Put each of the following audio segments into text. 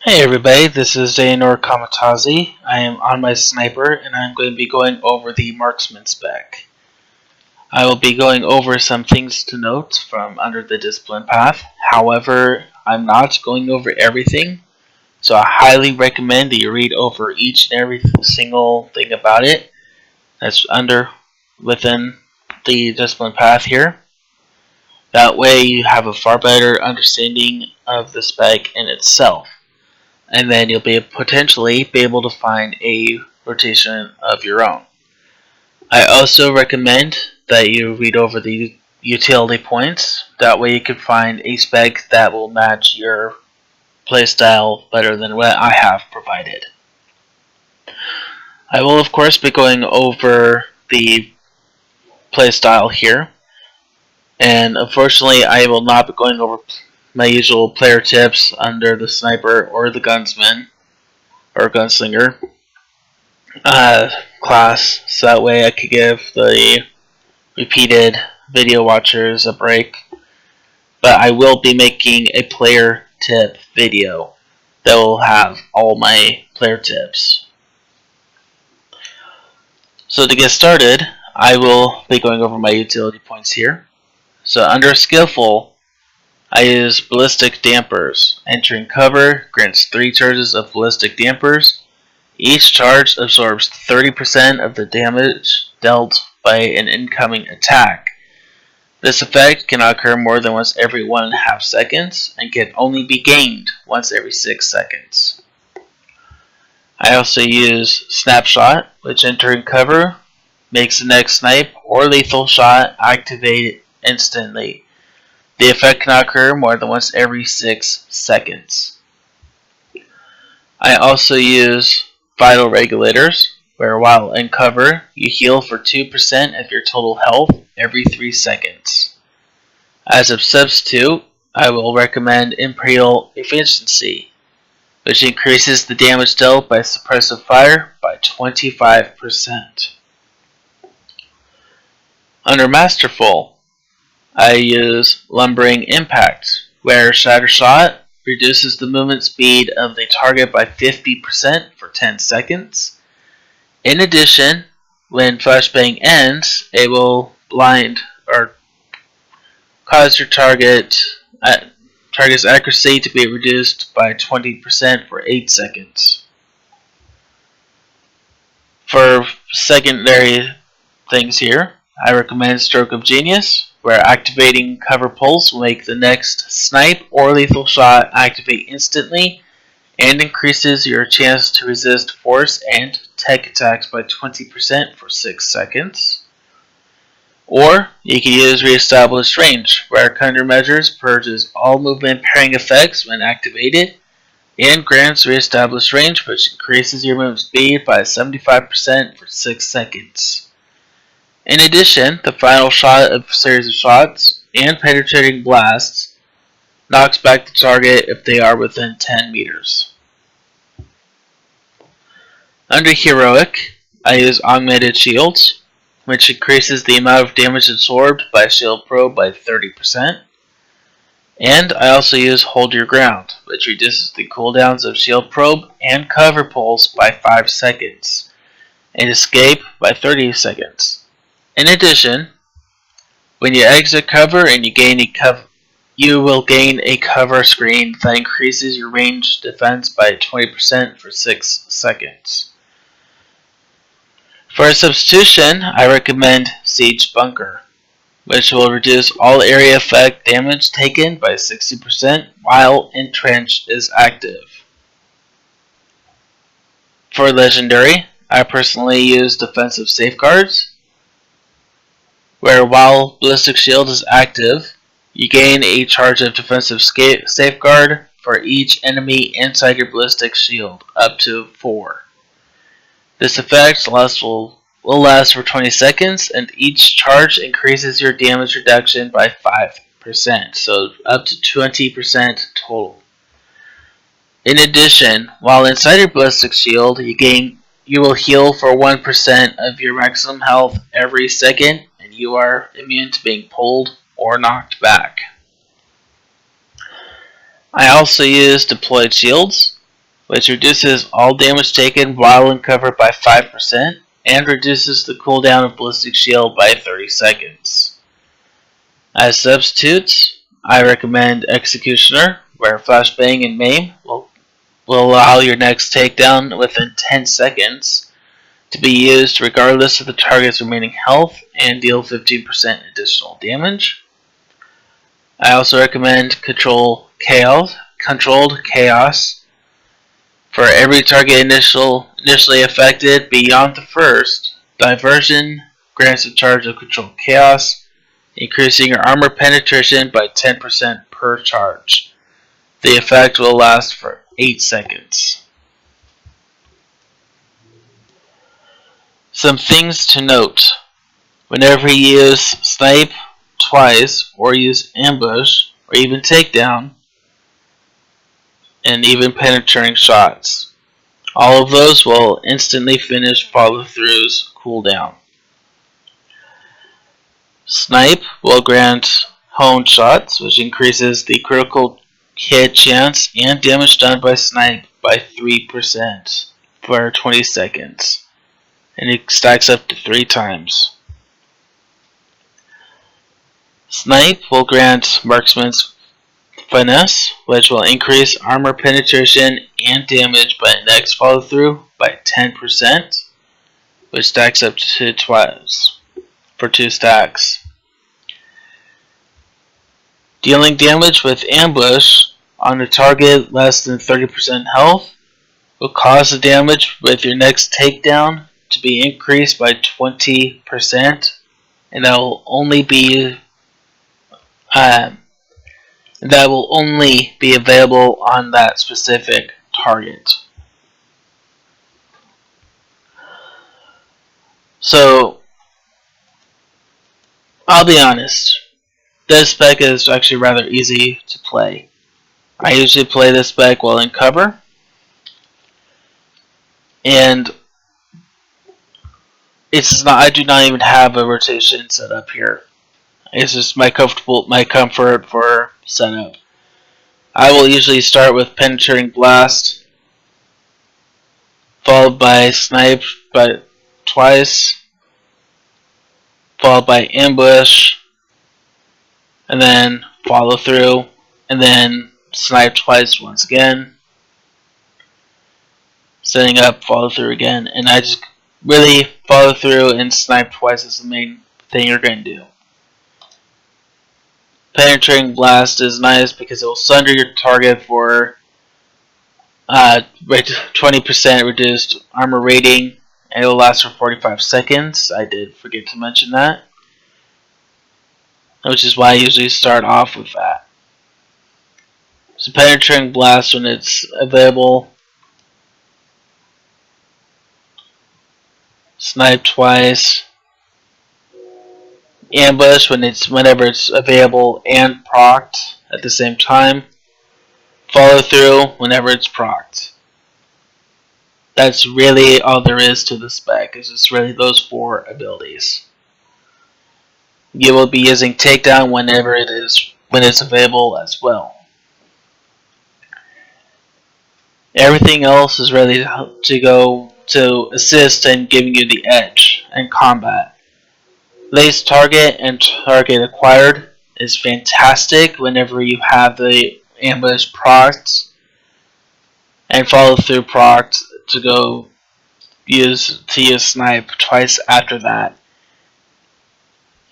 Hey everybody, this is SWTOR Kamikaze. I am on my sniper and I'm going to be going over the Marksman spec. I will be going over some things to note from under the discipline path. However, I'm not going over everything, so I highly recommend that you read over each and every single thing about it that's within the discipline path here. That way you have a far better understanding of the spec in itself. And then you'll potentially be able to find a rotation of your own. I also recommend that you read over the utility points. That way you can find a spec that will match your playstyle better than what I have provided. I will of course be going over the playstyle here. And unfortunately I will not be going over my usual player tips under the sniper or the gunsman or gunslinger class, so that way I could give the repeated video watchers a break. But I will be making a player tip video that will have all my player tips. So to get started, I will be going over my utility points here. So under skillful, I use ballistic dampers. Entering cover grants 3 charges of ballistic dampers. Each charge absorbs 30% of the damage dealt by an incoming attack. This effect can occur more than once every 1.5 seconds and can only be gained once every 6 seconds. I also use snapshot, which entering cover makes the next snipe or lethal shot activate instantly. The effect can occur more than once every 6 seconds. I also use vital regulators, where while in cover, you heal for 2% of your total health every 3 seconds. As a substitute, I will recommend Imperial Efficiency, which increases the damage dealt by suppressive fire by 25%. Under Masterful, I use Lumbering Impact, where Shatter Shot reduces the movement speed of the target by 50% for 10 seconds. In addition, when flashbang ends, it will blind or cause your target's accuracy to be reduced by 20% for 8 seconds. For secondary things here, I recommend Stroke of Genius, where activating cover pulse will make the next snipe or lethal shot activate instantly and increases your chance to resist force and tech attacks by 20% for 6 seconds. Or you can use Reestablished Range, where Countermeasures purges all movement pairing effects when activated and grants Reestablished Range, which increases your movement speed by 75% for 6 seconds. In addition, the final shot of a series of shots and penetrating blasts knocks back the target if they are within 10 meters. Under Heroic, I use Augmented Shields, which increases the amount of damage absorbed by Shield Probe by 30%. And I also use Hold Your Ground, which reduces the cooldowns of Shield Probe and Cover Pulse by 5 seconds, and Escape by 30 seconds. In addition, when you exit cover and you will gain a cover screen that increases your range defense by 20% for 6 seconds. For a substitution, I recommend Siege Bunker, which will reduce all area effect damage taken by 60% while Entrench is active. For Legendary, I personally use Defensive Safeguards, where while Ballistic Shield is active, you gain a charge of Defensive Safeguard for each enemy inside your Ballistic Shield, up to 4. This effect will last for 20 seconds, and each charge increases your damage reduction by 5%, so up to 20% total. In addition, while inside your Ballistic Shield, you will heal for 1% of your maximum health every second, and you are immune to being pulled or knocked back. I also use Deployed Shields, which reduces all damage taken while in cover by 5% and reduces the cooldown of Ballistic Shield by 30 seconds. As substitutes, I recommend Executioner, where Flashbang and Maim will allow your next takedown within 10 seconds to be used regardless of the target's remaining health and deal 15% additional damage. I also recommend Controlled Chaos. For every target initially affected beyond the first, Diversion grants a charge of Controlled Chaos, increasing your armor penetration by 10% per charge. The effect will last for 8 seconds. Some things to note. Whenever you use Snipe twice, or use Ambush, or even Takedown, and even penetrating shots, all of those will instantly finish follow-through's cooldown. Snipe will grant honed shots, which increases the critical hit chance and damage done by Snipe by 3% for 20 seconds, and it stacks up to 3 times. Snipe will grant Marksman's Finesse, which will increase armor penetration and damage by next follow through by 10%, which stacks up to twice for 2 stacks. Dealing damage with Ambush on a target less than 30% health will cause the damage with your next takedown to be increased by 20%, and that will only be available on that specific target. So, I'll be honest, this spec is actually rather easy to play. I usually play this spec while in cover, and I do not even have a rotation set up here. It's just my comfort for setup. I will usually start with Penetrating Blast, followed by Snipe twice, followed by Ambush, and then follow through, and then Snipe twice once again, setting up, follow through again, and I just really follow through and Snipe twice is the main thing you're going to do. Penetrating Blast is nice because it will sunder your target for 20% reduced armor rating, and it will last for 45 seconds. I did forget to mention that, which is why I usually start off with that. So Penetrating Blast, when it's available, Snipe twice. Ambush whenever it's available and procced at the same time. Follow through whenever it's procced. That's really all there is to the spec. It's just really those 4 abilities. You will be using Takedown when it's available as well. Everything else is ready to go to assist in giving you the edge in combat. Lace Target and Target Acquired is fantastic whenever you have the Ambush procced and follow through procced to use Snipe twice after that.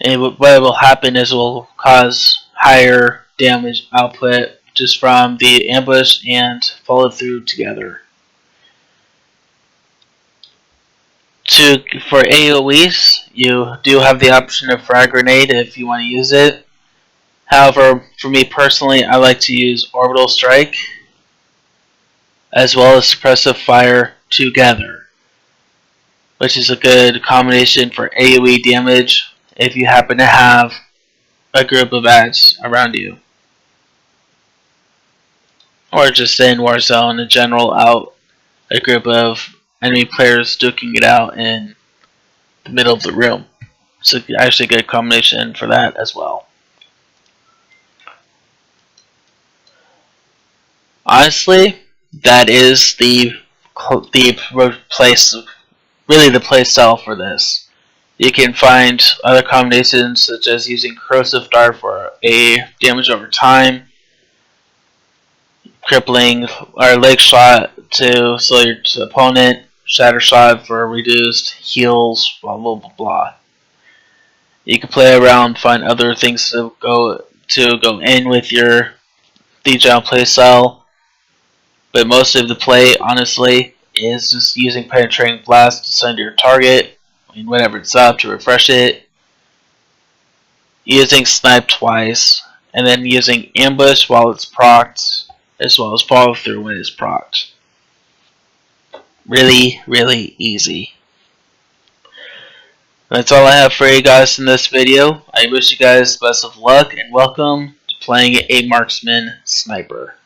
And what will happen is it will cause higher damage output just from the ambush and follow through together. For AoEs, you do have the option of Frag Grenade if you want to use it. However, for me personally, I like to use Orbital Strike as well as Suppressive Fire together, which is a good combination for AoE damage if you happen to have a group of ads around you. Or just in Warzone in general, out a group of enemy players duking it out in the middle of the room. It's actually a good combination for that as well. Honestly, that is the place, really the play style for this. You can find other combinations such as using corrosive dart for a damage over time, crippling or leg shot to slow your opponent, shatter shot for reduced heals, blah blah blah blah. You can play around, find other things to go in with your D-Jump playstyle, but most of the play, honestly, is just using penetrating blast to send your target, whenever it's up, to refresh it, using snipe twice, and then using ambush while it's procced, as well as follow through when it's procced. Really, really easy. That's all I have for you guys in this video. I wish you guys best of luck and welcome to playing a Marksman Sniper.